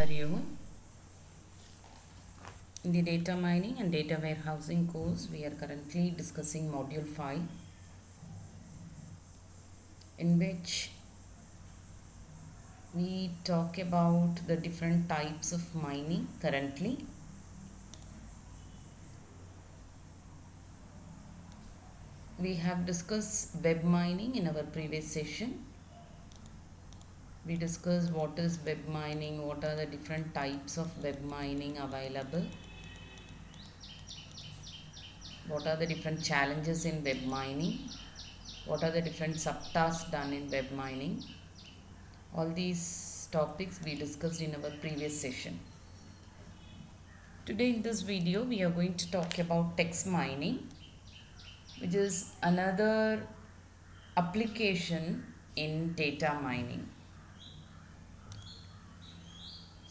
Hari Om. In the data mining and data warehousing course, we are currently discussing module 5, in which we talk about the different types of mining currently. We have discussed web mining in our previous session. We discussed what is web mining, what are the different types of web mining available, what are the different challenges in web mining, what are the different subtasks done in web mining. All these topics we discussed in our previous session. Today in this video we are going to talk about text mining, which is another application in data mining.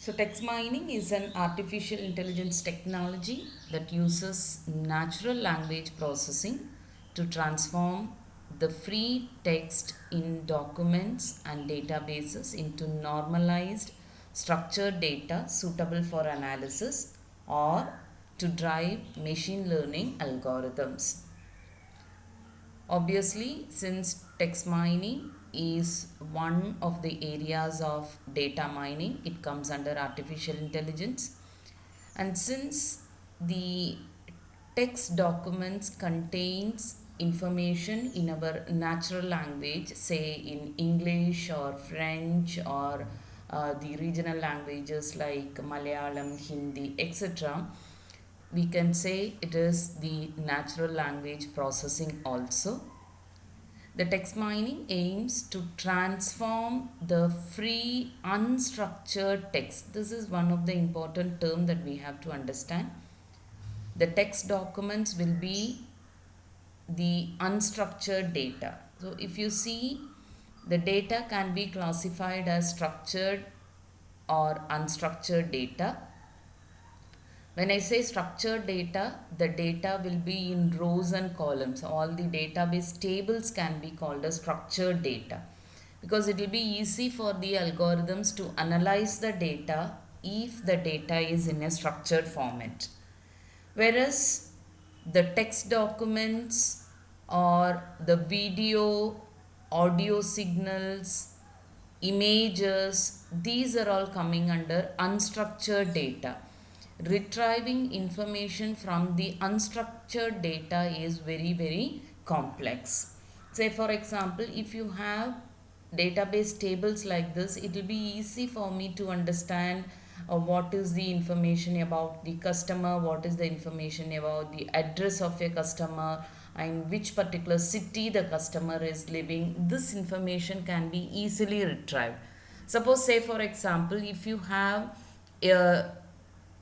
So text mining is an artificial intelligence technology that uses natural language processing to transform the free text in documents and databases into normalized structured data suitable for analysis or to drive machine learning algorithms. Obviously, since text mining is one of the areas of data mining, it comes under artificial intelligence. And since the text documents contains information in our natural language, say in English or French or the regional languages like Malayalam, Hindi, etc., we can say it is the natural language processing also. The text mining aims to transform the free unstructured text. This is one of the important terms that we have to understand. The text documents will be the unstructured data. So if you see, the data can be classified as structured or unstructured data. When I say structured data, the data will be in rows and columns. All the database tables can be called as structured data, because it will be easy for the algorithms to analyze the data if the data is in a structured format. Whereas the text documents or the video, audio signals, images, these are all coming under unstructured data. Retrieving information from the unstructured data is very complex. Say for example, if you have database tables like this, it will be easy for me to understand what is the information about the customer, what is the information about the address of a customer, and which particular city the customer is living. This information can be easily retrieved. Suppose, say for example, if you have a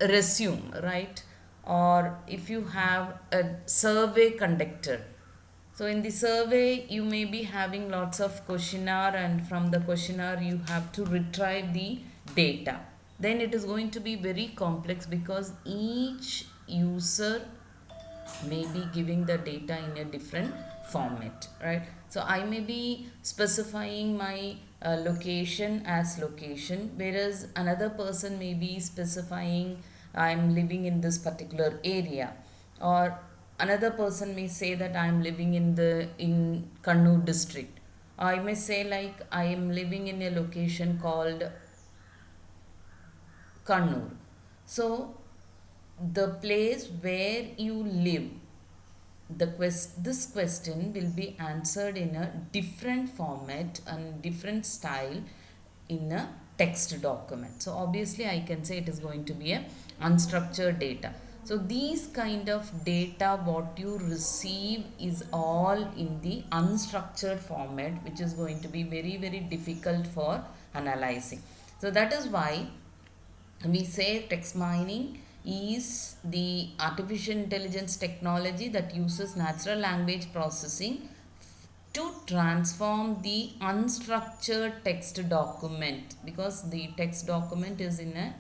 resume, right, or if you have a survey conducted, so in the survey you may be having lots of questionnaire, and from the questionnaire you have to retrieve the data. Then it is going to be very complex, because each user may be giving the data in a different format, right? So I may be specifying my location as location, whereas another person may be specifying I am living in this particular area, or another person may say that I am living in Kannur district. I may say like I am living in a location called Kannur. So the place where you live, this question will be answered in a different format and different style in a text document. So obviously I can say it is going to be a unstructured data. So these kind of data what you receive is all in the unstructured format, which is going to be very difficult for analyzing. So that is why we say text mining is the artificial intelligence technology that uses natural language processing to transform the unstructured text document, because the text document is in an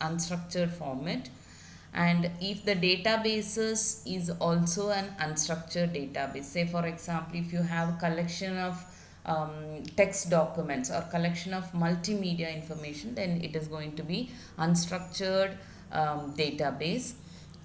unstructured format, and if the databases is also an unstructured database, say for example if you have collection of text documents or collection of multimedia information, then it is going to be unstructured database.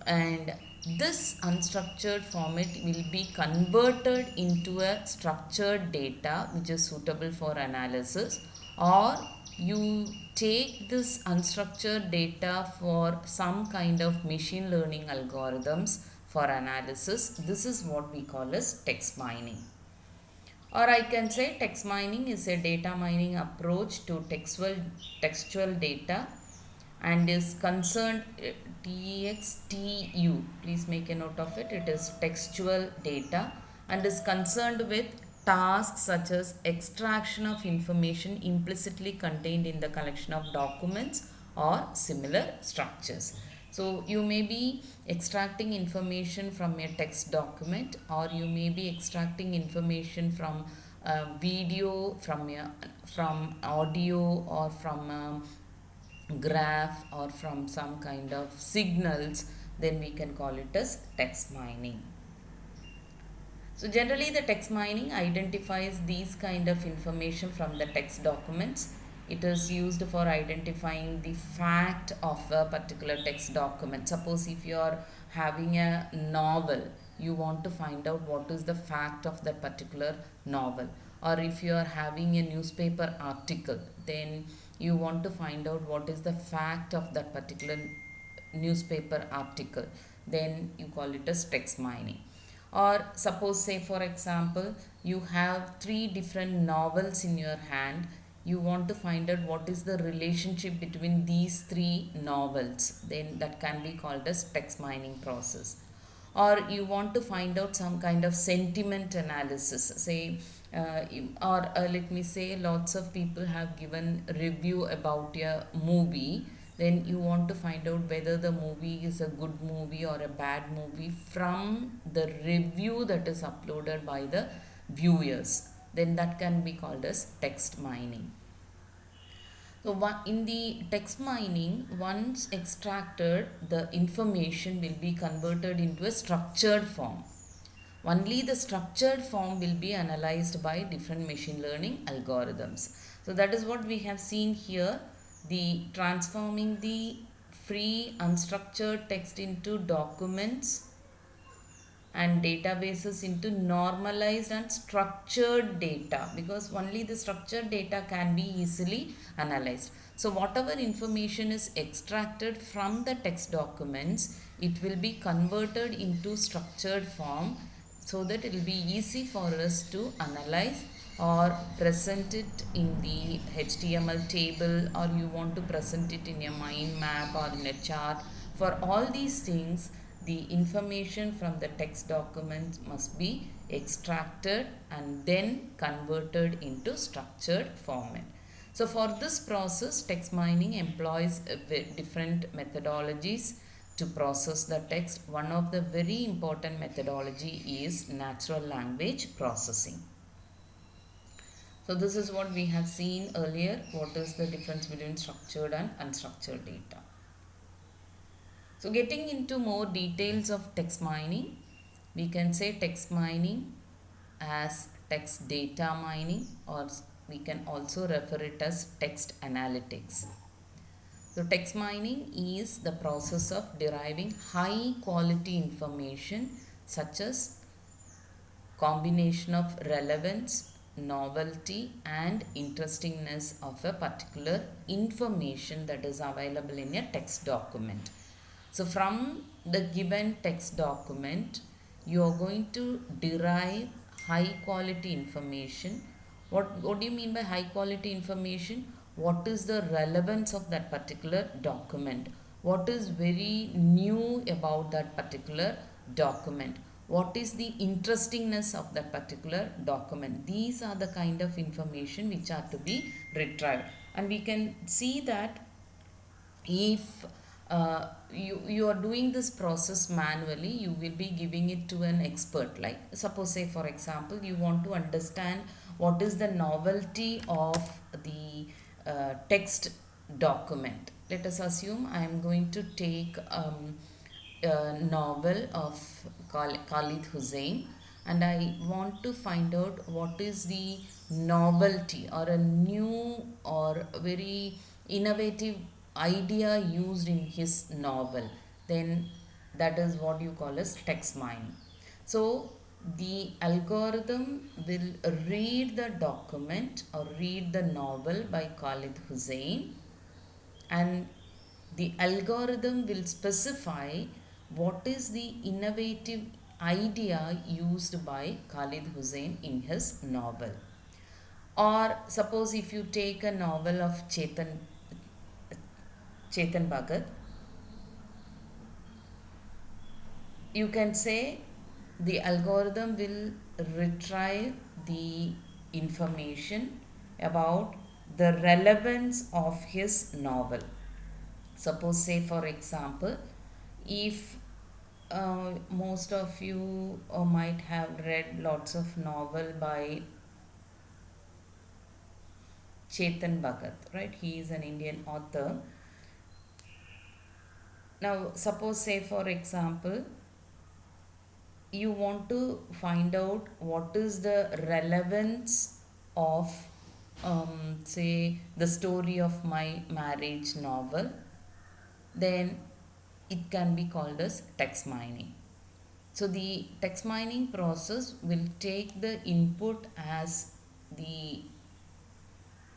And this unstructured format will be converted into a structured data which is suitable for analysis, or you take this unstructured data for some kind of machine learning algorithms for analysis. This is what we call as text mining. Or I can say text mining is a data mining approach to textual data and is concerned TXTU, please make a note of it, it is textual data, and is concerned with tasks such as extraction of information implicitly contained in the collection of documents or similar structures. So you may be extracting information from a text document, or you may be extracting information from video, from audio, or from graph, or from some kind of signals. Then we can call it as text mining. So generally the text mining identifies these kind of information from the text documents. It is used for identifying the fact of a particular text document. Suppose if you are having a novel, you want to find out what is the fact of that particular novel. Or if you are having a newspaper article, then you want to find out what is the fact of that particular newspaper article. Then you call it as text mining. Or suppose, say for example, you have 3 different novels in your hand. You want to find out what is the relationship between these 3 novels. Then that can be called as text mining process. Or you want to find out some kind of sentiment analysis, say let me say lots of people have given review about a movie. Then you want to find out whether the movie is a good movie or a bad movie from the review that is uploaded by the viewers. Then that can be called as text mining. So in the text mining, once extracted, the information will be converted into a structured form. Only the structured form will be analyzed by different machine learning algorithms. So that is what we have seen here, the transforming the free unstructured text into documents and databases into normalized and structured data, because only the structured data can be easily analyzed. So whatever information is extracted from the text documents, it will be converted into structured form, so that it will be easy for us to analyze or present it in the HTML table, or you want to present it in a mind map or in a chart. For all these things, the information from the text document must be extracted and then converted into structured format. So for this process, text mining employs different methodologies to process the text. One of the very important methodology is natural language processing. So this is what we have seen earlier. What is the difference between structured and unstructured data? So getting into more details of text mining, we can say text mining as text data mining, or we can also refer it as text analytics. So text mining is the process of deriving high quality information such as combination of relevance, novelty and interestingness of a particular information that is available in a text document. So from the given text document, you are going to derive high quality information. What do you mean by high quality information? What is the relevance of that particular document? What is very new about that particular document? What is the interestingness of that particular document? These are the kind of information which are to be retrieved. And we can see that if you are doing this process manually, you will be giving it to an expert. Like suppose, say for example, you want to understand what is the novelty of the text document. Let us assume I am going to take a novel of Khalid Hossein, and I want to find out what is the novelty or a new or very innovative idea used in his novel, then that is what you call as text mining. So the algorithm will read the document or read the novel by Khalid Hussein, and the algorithm will specify what is the innovative idea used by Khalid Hussein in his novel. Or suppose if you take a novel of Chetan Bhagat, you can say the algorithm will retrieve the information about the relevance of his novel. Suppose, say for example, if most of you might have read lots of novel by Chetan Bhagat, right? He is an Indian author. Now, suppose, say for example, you want to find out what is the relevance of, say, the story of my marriage novel, then it can be called as text mining. So the text mining process will take the input as the,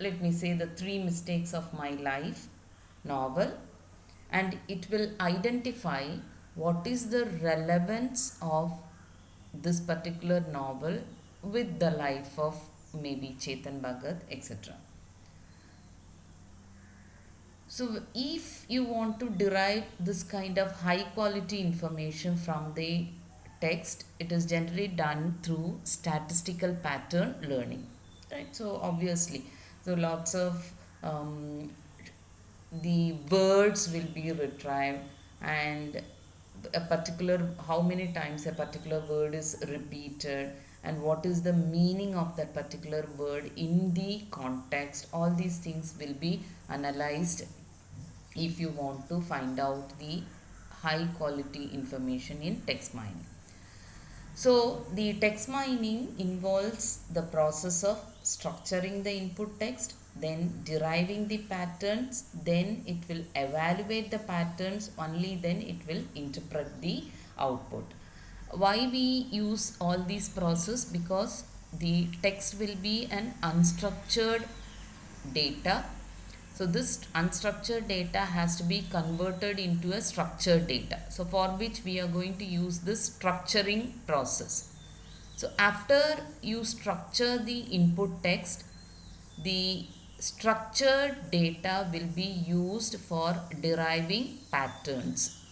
let me say, the three mistakes of my life novel, and it will identify what is the relevance of this particular novel with the life of maybe Chetan Bhagat, etc. So if you want to derive this kind of high quality information from the text, it is generally done through statistical pattern learning, right? So obviously, so lots of the words will be retrieved, and a particular, how many times a particular word is repeated, and what is the meaning of that particular word in the context. All these things will be analyzed if you want to find out the high quality information in text mining. So the text mining involves the process of structuring the input text, then deriving the patterns, then it will evaluate the patterns, only then it will interpret the output. Why we use all these process? Because the text will be an unstructured data. So this unstructured data has to be converted into a structured data. So for which we are going to use this structuring process. So after you structure the input text, the structured data will be used for deriving patterns.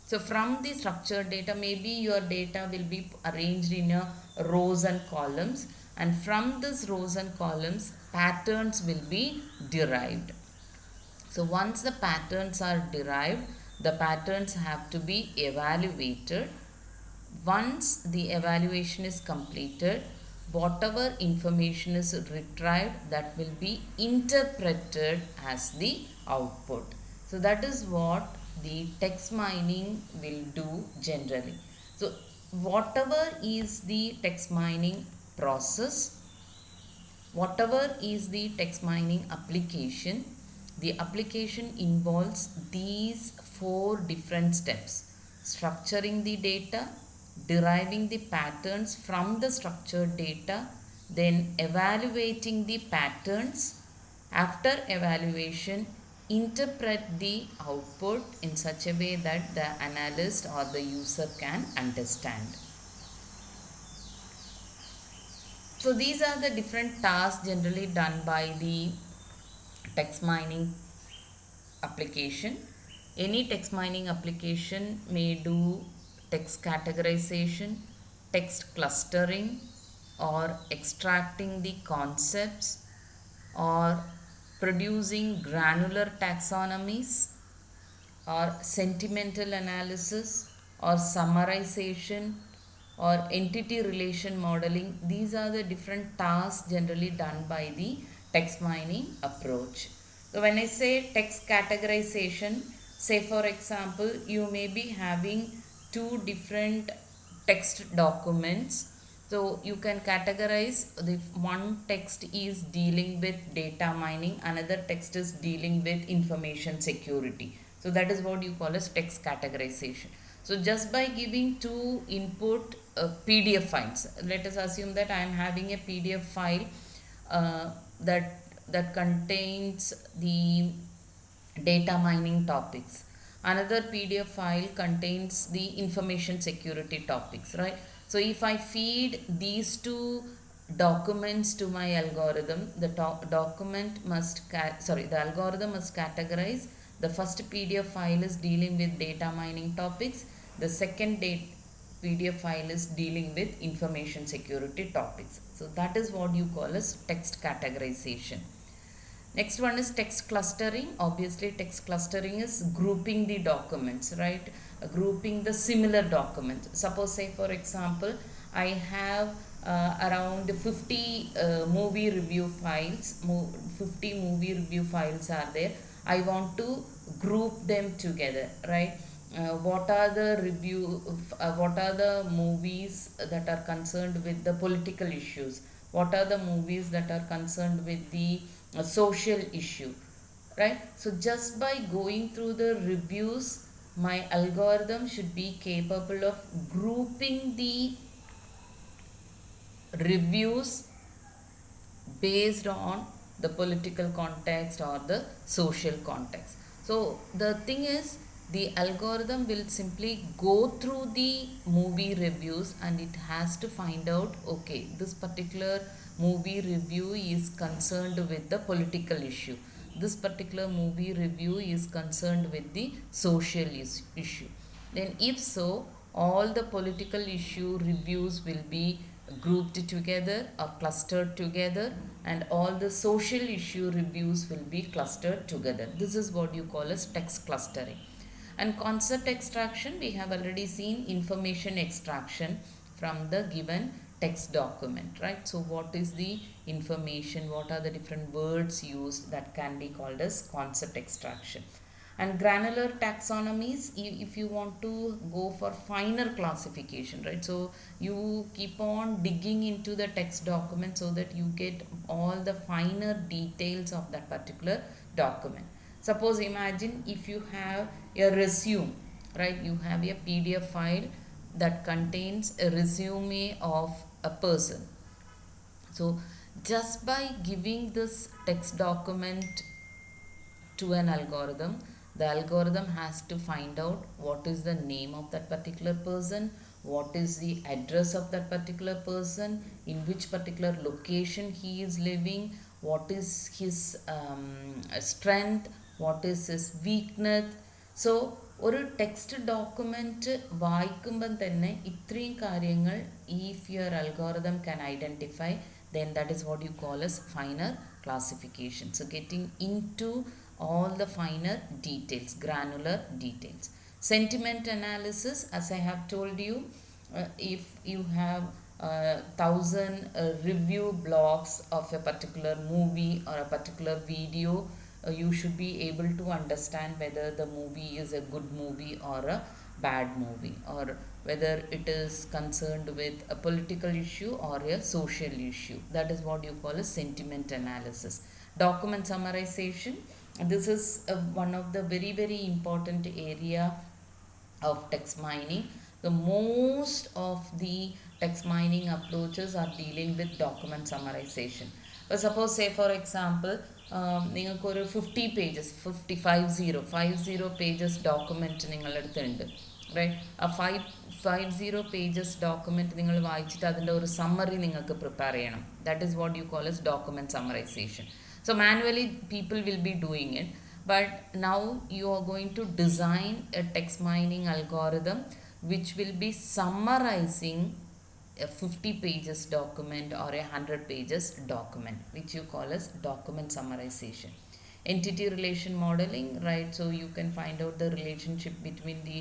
So from the structured data, maybe your data will be arranged in a rows and columns, and from this rows and columns, patterns will be derived. So once the patterns are derived, the patterns have to be evaluated. Once the evaluation is completed, whatever information is retrieved, that will be interpreted as the output. So that is what the text mining will do generally. So whatever is the text mining process, whatever is the text mining application, the application involves these four different steps: structuring the data, deriving the patterns from the structured data, then evaluating the patterns. After evaluation, interpret the output in such a way that the analyst or the user can understand. So these are the different tasks generally done by the text mining application. Any text mining application may do text categorization, text clustering, or extracting the concepts, or producing granular taxonomies, or sentimental analysis, or summarization, or entity relation modeling. These are the different tasks generally done by the text mining approach. So when I say text categorization, say for example, you may be having two different text documents. So you can categorize the one text is dealing with data mining, another text is dealing with information security. So that is what you call as text categorization. So just by giving two input PDF files, let us assume that I am having a PDF file uh, that contains the data mining topics. Another PDF file contains the information security topics, right? So if I feed these two documents to my algorithm, the the algorithm must categorize. The first PDF file is dealing with data mining topics. The second PDF file is dealing with information security topics. So that is what you call as text categorization. Next one is text clustering. Obviously, text clustering is grouping the documents, right? Grouping the similar documents. Suppose, say for example, I have around 50 movie review files. 50 movie review files are there. I want to group them together, right? What are the what are the movies that are concerned with the political issues? What are the movies that are concerned with the social issue, right? So just by going through the reviews, my algorithm should be capable of grouping the reviews based on the political context or the social context. So the thing is, the algorithm will simply go through the movie reviews and it has to find out, okay, this particular movie review is concerned with the political issue. This particular movie review is concerned with the social issue. Then if so, all the political issue reviews will be grouped together or clustered together, and all the social issue reviews will be clustered together. This is what you call as text clustering. And concept extraction, we have already seen information extraction from the given text document, right? So what is the information, what are the different words used, that can be called as concept extraction. And granular taxonomies, if you want to go for finer classification, right? So you keep on digging into the text document so that you get all the finer details of that particular document. Suppose imagine if you have a resume, right? You have a PDF file that contains a resume of a person. So just by giving this text document to an algorithm, the algorithm has to find out what is the name of that particular person, what is the address of that particular person, in which particular location he is living, what is his strength, what is his weakness. So ഒരു text document വായിക്കുമ്പം തന്നെ ഇത്രയും കാര്യങ്ങൾ if your algorithm can identify, then that is what you call as finer classification. So getting into all the finer details, granular details. Sentiment analysis, as I have told you, if you have 1,000 review blogs of a particular movie or a particular video, you should be able to understand whether the movie is a good movie or a bad movie, or whether it is concerned with a political issue or a social issue. That is what you call a sentiment analysis. Document summarization, this is one of the very very important area of text mining. The most of the text mining approaches are dealing with document summarization. But suppose, say for example, നിങ്ങൾക്കൊരു 50 pages 50 pages document നിങ്ങളുടെ അടുത്തുണ്ട്, right? ആ 50 pages document നിങ്ങൾ വായിച്ചിട്ട് അതിൻ്റെ ഒരു summary നിങ്ങൾക്ക് prepare ചെയ്യണം. That is what you call S document summarisation. So manually people will be doing it, but now you are going to design a text mining algorithm which will be summarizing a 50 pages document or a 100 pages document, which you call as document summarization. Entity relation modeling, right? So you can find out the relationship between the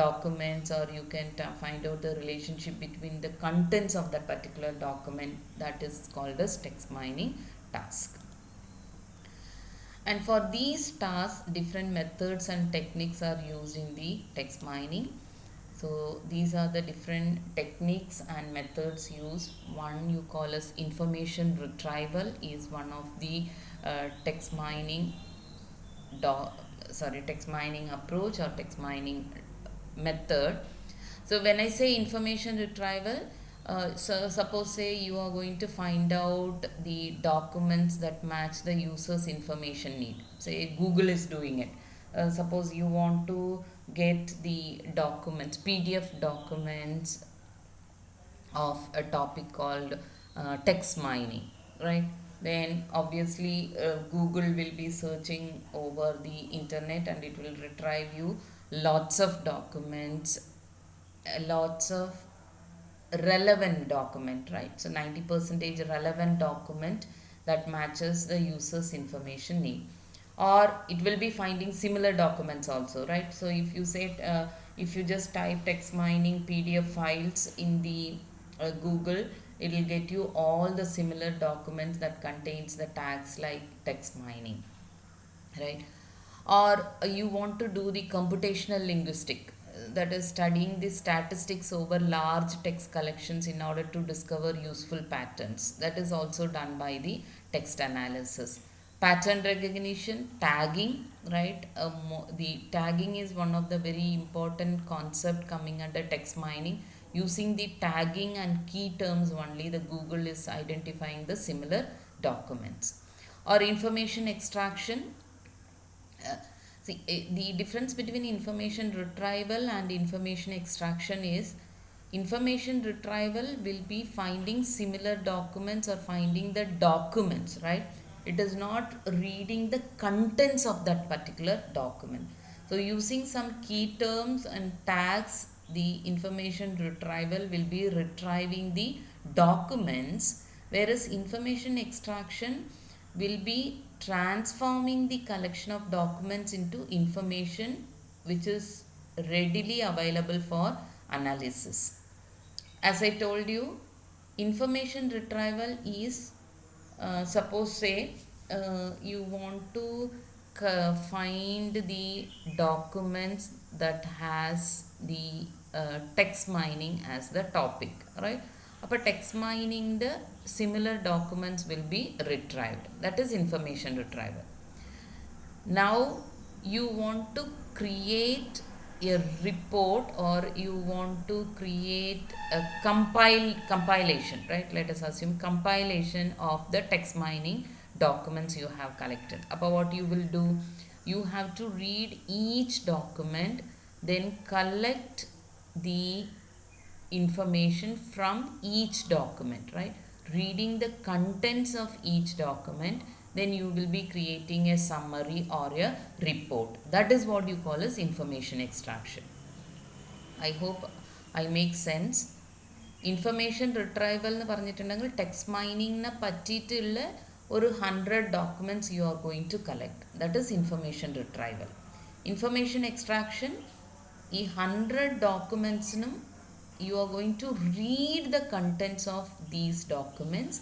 documents, or you can find out the relationship between the contents of that particular document. That is called as text mining task. And for these tasks, different methods and techniques are used in the text mining. So these are the different techniques and methods used. One you call as information retrieval is one of the text mining do- text mining approach or text mining method. So when I say information retrieval, so suppose say you are going to find out the documents that match the user's information need. Say Google is doing it. Suppose you want to get the documents, PDF documents of a topic called text mining, right? Then obviously Google will be searching over the internet and it will retrieve you lots of documents, lots of relevant document, right? So 90% relevant document that matches the user's information need, or it will be finding similar documents also, right? So if you say if you just type text mining PDF files in the Google, it will get you all the similar documents that contains the tags like text mining, right? Or you want to do the computational linguistic, that is studying the statistics over large text collections in order to discover useful patterns. That is also done by the text analysis. Pattern recognition, tagging, right? The tagging is one of the very important concept coming under text mining. Using the tagging and key terms only, the Google is identifying the similar documents. Or information extraction. uh, the difference between information retrieval and information extraction is information retrieval will be finding similar documents or finding the documents, right? It is not reading the contents of that particular document. So using some key terms and tags, the information retrieval will be retrieving the documents, whereas information extraction will be transforming the collection of documents into information which is readily available for analysis. As I told you, information retrieval is suppose say you want to find the documents that has the text mining as the topic, right? Upper text mining the similar documents will be retrieved. That is information retrieval. Now you want to create a report, or you want to create a compilation, right? Let us assume compilation of the text mining documents you have collected. About what you will do, you have to read each document, then collect the information from each document, right? Reading the contents of each document, then you will be creating a summary or a report. That is what you call as information extraction. I hope I make sense. Information retrieval എന്ന് പറഞ്ഞിട്ടുണ്ടെങ്കിൽ text മൈനിങ്ങിനെ പറ്റിയിട്ടുള്ള ഒരു 100 documents you are going to collect. That is information retrieval. Information extraction, ഈ 100 ഡോക്യുമെൻറ്റ്സിനും you are going to read the contents of these documents,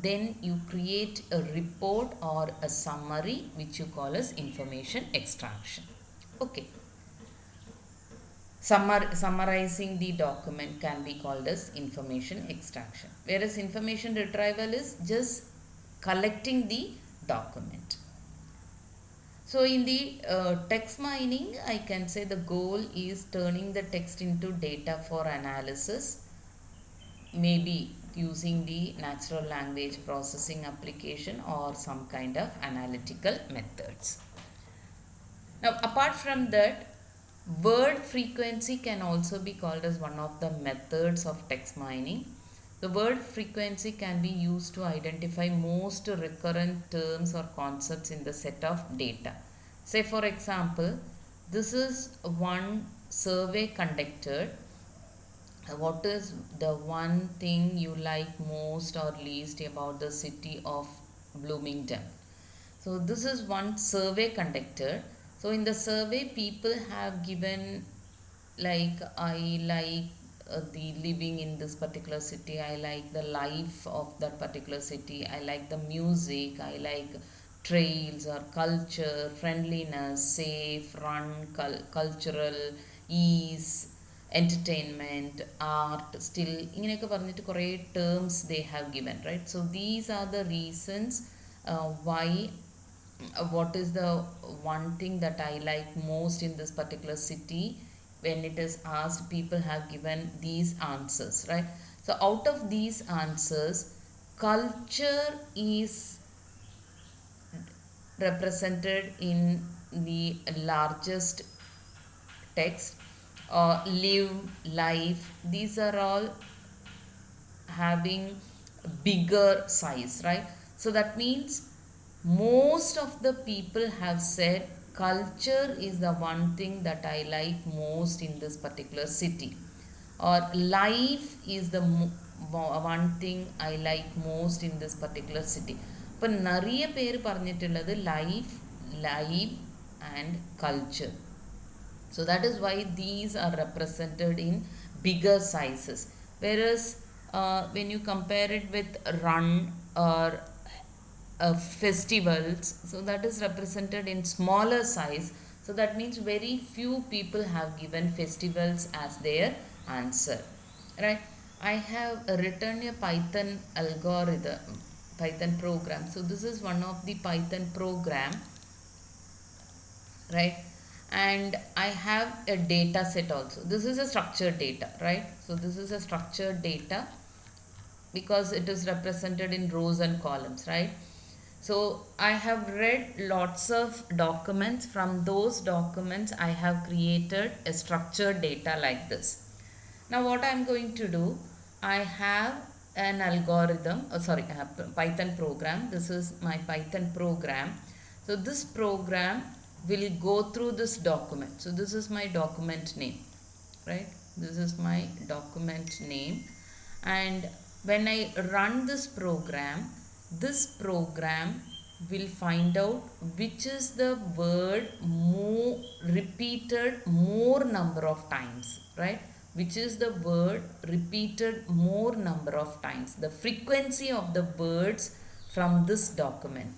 then you create a report or a summary which you call as information extraction. Okay. Summarizing the document can be called as information extraction, whereas information retrieval is just collecting the document. So in the text mining, I can say the goal is turning the text into data for analysis, maybe using the natural language processing application or some kind of analytical methods. Now apart from that, word frequency can also be called as one of the methods of text mining. The word frequency can be used to identify most recurrent terms or concepts in the set of data. Say for example, this is one survey conducted. What is the one thing you like most or least about the city of Bloomington? So this is one survey conducted. So in the survey, people have given like, I like the living in this particular city, I like the life of that particular city, I like the music, I like trails or culture, friendliness, safe, run, cultural, ease, entertainment, art, still ഇങ്ങനെയൊക്കെ പറഞ്ഞിട്ട് കുറേ terms they have given, right? So these are the reasons why what is the one thing that I like most in this particular city. When it is asked, people have given these answers, right? So out of these answers, culture is represented in the largest text, or live, life, these are all having bigger size, right? So that means most of the people have said culture is the one thing that I like most in this particular city, or life is the one thing I like most in this particular city. അപ്പം നിറയെ പേര് പറഞ്ഞിട്ടുള്ളത് life, live and culture. So that is why these are represented in bigger sizes. Whereas when you compare it with run or festivals, so that is represented in smaller size. So that means very few people have given festivals as their answer, right? I have written a Python algorithm, Python program. So this is one of the Python program, right? And I have a data set also. This is a structured data, right? So this is a structured data because it is represented in rows and columns, right? So I have read lots of documents. From those documents I have created a structured data like this. Now what I am going to do, I have an algorithm, a Python program. This is my Python program. So this program will go through this document. So this is my document name, right? This is my document name, and when I run this program will find out which is the word more repeated more number of times, right? Which is the word repeated more number of times, the frequency of the words from this document,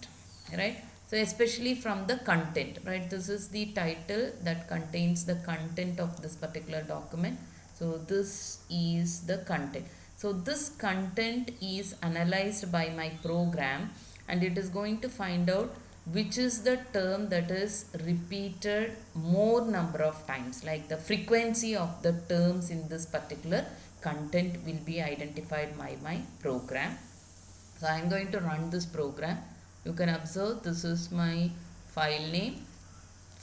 right? So especially from the content, right? This is the title that contains the content of this particular document. So this is the content. So this content is analyzed by my program, and it is going to find out which is the term that is repeated more number of times, like the frequency of the terms in this particular content will be identified by my program. So I am going to run this program. You can observe this is my file name.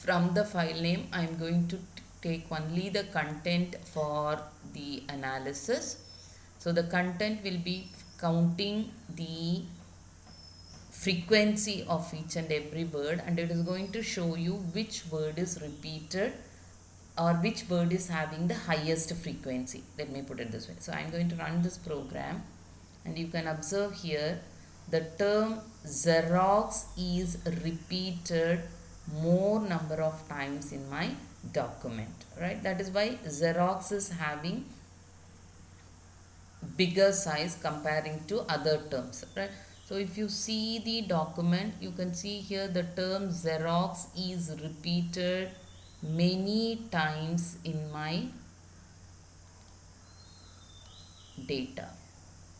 From the file name I am going to take only the content for the analysis. So the content will be counting the frequency of each and every word, and it is going to show you which word is repeated or which word is having the highest frequency. Let me put it this way. So I am going to run this program, and you can observe here the term Xerox is repeated more number of times in my document, right? That is why Xerox is having bigger size comparing to other terms, right? So if you see the document, you can see here the term Xerox is repeated many times in my data,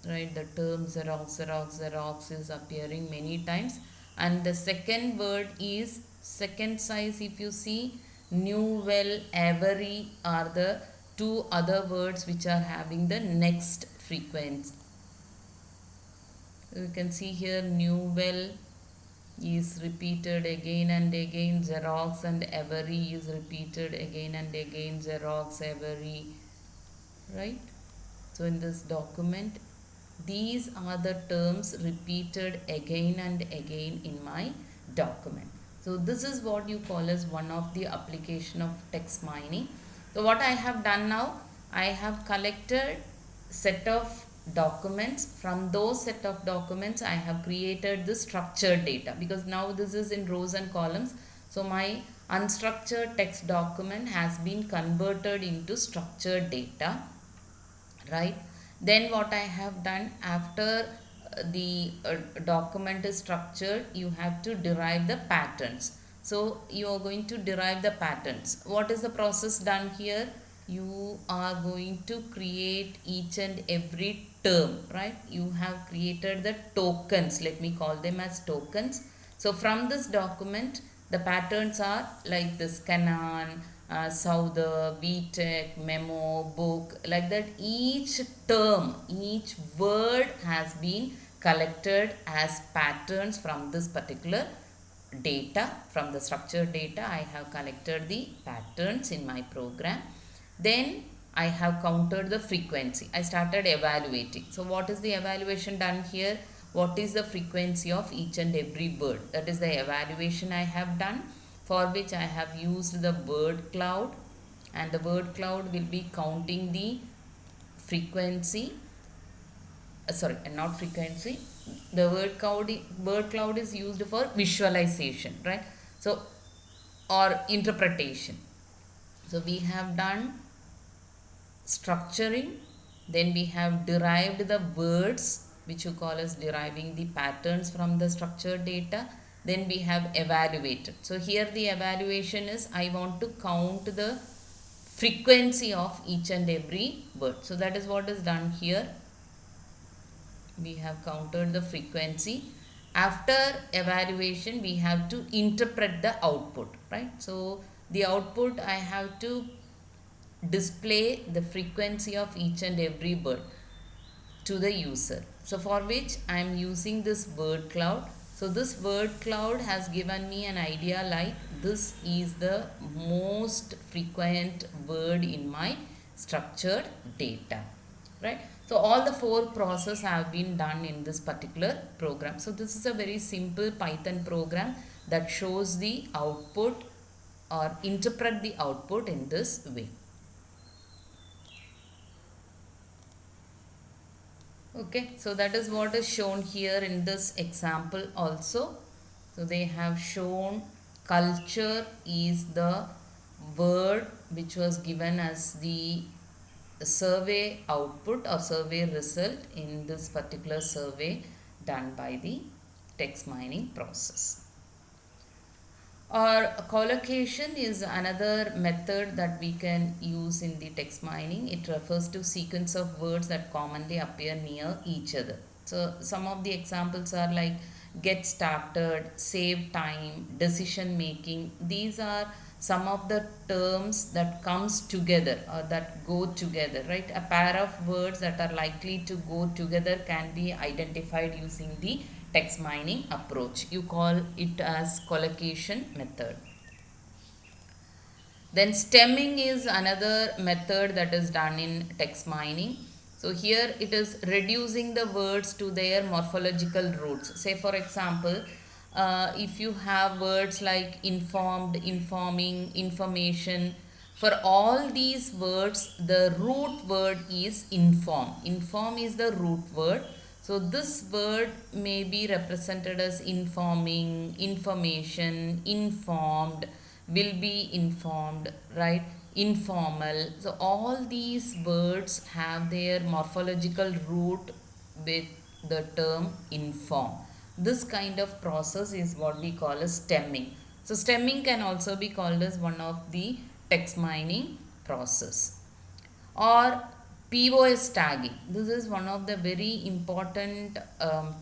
right? The term Xerox is appearing many times, and the second word is second size. If you see, new, well, every are the two other words which are having the next frequency. You can see here new, well is repeated again and again. Xerox and every is repeated again and again. Xerox, every, right? So in this document, these are the terms repeated again and again in my document. So this is what you call as one of the application of text mining. So what I have done now, I have collected set of documents. From those set of documents I have created this structured data, because now this is in rows and columns. So my unstructured text document has been converted into structured data, right? Then what I have done, after the document is structured, you have to derive the patterns. So you are going to derive the patterns. What is the process done here? you are going to create each and every term, right? You have created the tokens, let me call them as tokens. So from this document, the patterns are like this: Canon, Souther, VTech, Memo, Book, like that. Each term, each word has been collected as patterns from this particular data. From the structured data, I have collected the patterns in my program. Then I have counted the frequency. I started evaluating. So what is the evaluation done here? What is the frequency of each and every word? That is the evaluation I have done, for which I have used the word cloud, and the word cloud will be counting the frequency, sorry, not frequency. The word cloud is used for visualization, right? So, or interpretation. So we have done structuring, then we have derived the words, which you call as deriving the patterns from the structured data. Then we have evaluated. So here the evaluation is, I want to count the frequency of each and every word. So that is what is done here. We have counted the frequency. After evaluation, we have to interpret the output, right? So the output, I have to display the frequency of each and every word to the user. So for which I am using this word cloud. So this word cloud has given me an idea like this is the most frequent word in my structured data, right? So all the four processes have been done in this particular program. So this is a very simple Python program that shows the output or interpret the output in this way. Okay, so that is what is shown here in this example also. So they have shown culture is the word which was given as the survey output or survey result in this particular survey done by the text mining process. Or collocation is another method that we can use in the text mining. It refers to sequence of words that commonly appear near each other. So some of the examples are like get started, save time, decision making. These are some of the terms that comes together or that go together, right? A pair of words that are likely to go together can be identified using the text mining approach. You call it as collocation method. Then stemming is another method that is done in text mining. So here it is reducing the words to their morphological roots. Say for example, if you have words like informed, informing, information, for all these words the root word is inform. Inform is the root word. So this word may be represented as informing, information, informed, will be informed, right? Informal. So all these words have their morphological root with the term inform. This kind of process is what we call as stemming. So stemming can also be called as one of the text mining process. Or POS tagging. This is one of the very important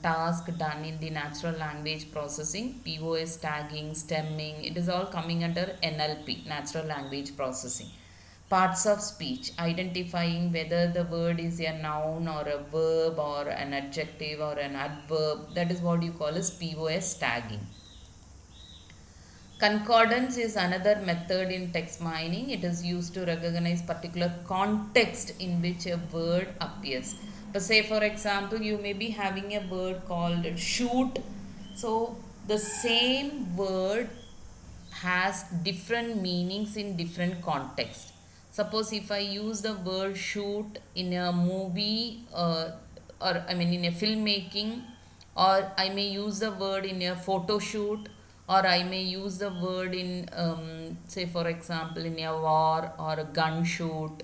task done in the natural language processing. POS tagging, stemming, it is all coming under NLP, natural language processing. Parts of speech, identifying whether the word is a noun or a verb or an adjective or an adverb. That is what you call as POS tagging. Concordance is another method in text mining. It is used to recognize particular context in which a word appears. So say for example, you may be having a word called shoot. So the same word has different meanings in different contexts. Suppose if I use the word shoot in a movie or I mean in a filmmaking, or I may use the word in a photo shoot, or I may use the word in say for example in a war or a gun shoot,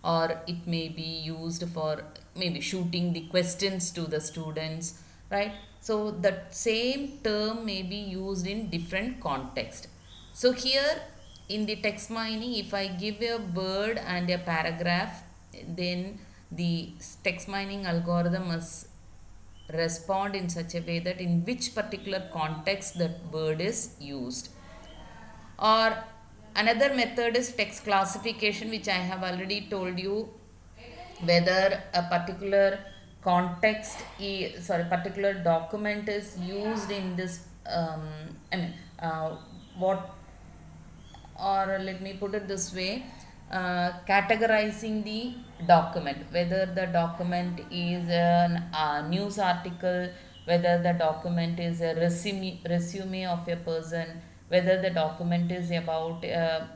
or it may be used for maybe shooting the questions to the students, right? So that same term may be used in different context. So here in the text mining, if I give a word and a paragraph, then the text mining algorithm must respond in such a way that in which particular context that word is used. Or another method is text classification, which I have already told you, whether a particular particular document is used in this, I mean, what, or let me put it this way, categorizing the document, whether the document is a news article, whether the document is a resume of a person, whether the document is about a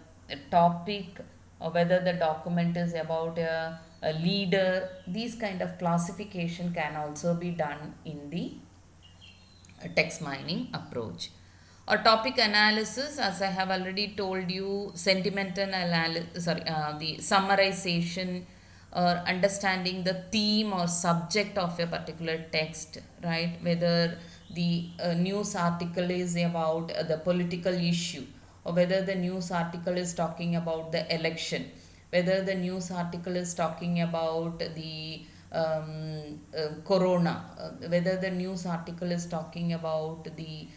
topic, or whether the document is about a leader. These kind of classification can also be done in the text mining approach. Or topic analysis, as I have already told you, sentimental analysis, the summarization, or understanding the theme or subject of a particular text, right? Whether the news article is about the political issue, or whether the news article is talking about the election, whether the news article is talking about the corona, whether the news article is talking about the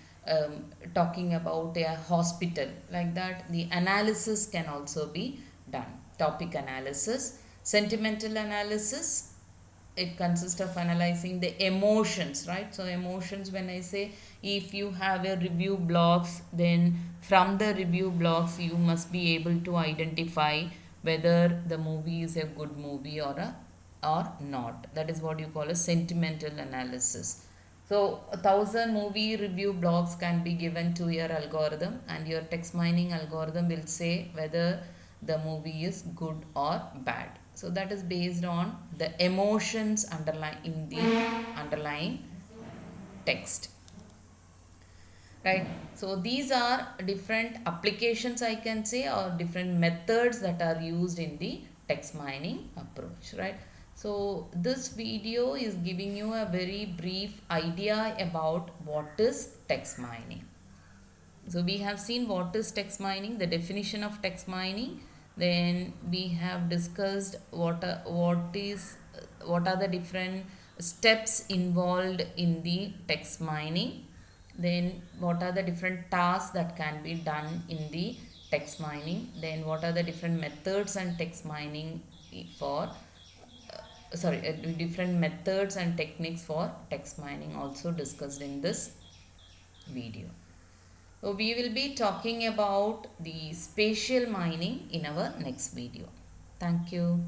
talking about a hospital, like that. The analysis can also be done. Topic analysis. Sentimental analysis, it consists of analyzing the emotions, right? So emotions, when I say, if you have a review blogs, then from the review blogs you must be able to identify whether the movie is a good movie or not. That is what you call a sentimental analysis. So 1,000 movie review blogs can be given to your algorithm, and your text mining algorithm will say whether the movie is good or bad. So that is based on the emotions underlying in the underlying text. Right. So these are different applications, I can say, or different methods that are used in the text mining approach. Right. So this video is giving you a very brief idea about what is text mining. So we have seen what is text mining, the definition of text mining. Then we have discussed what are the different steps involved in the text mining. Then what are the different tasks that can be done in the text mining. Then what are the different methods and text mining for different methods and techniques for text mining also discussed in this video. So we will be talking about the spatial mining in our next video. Thank you.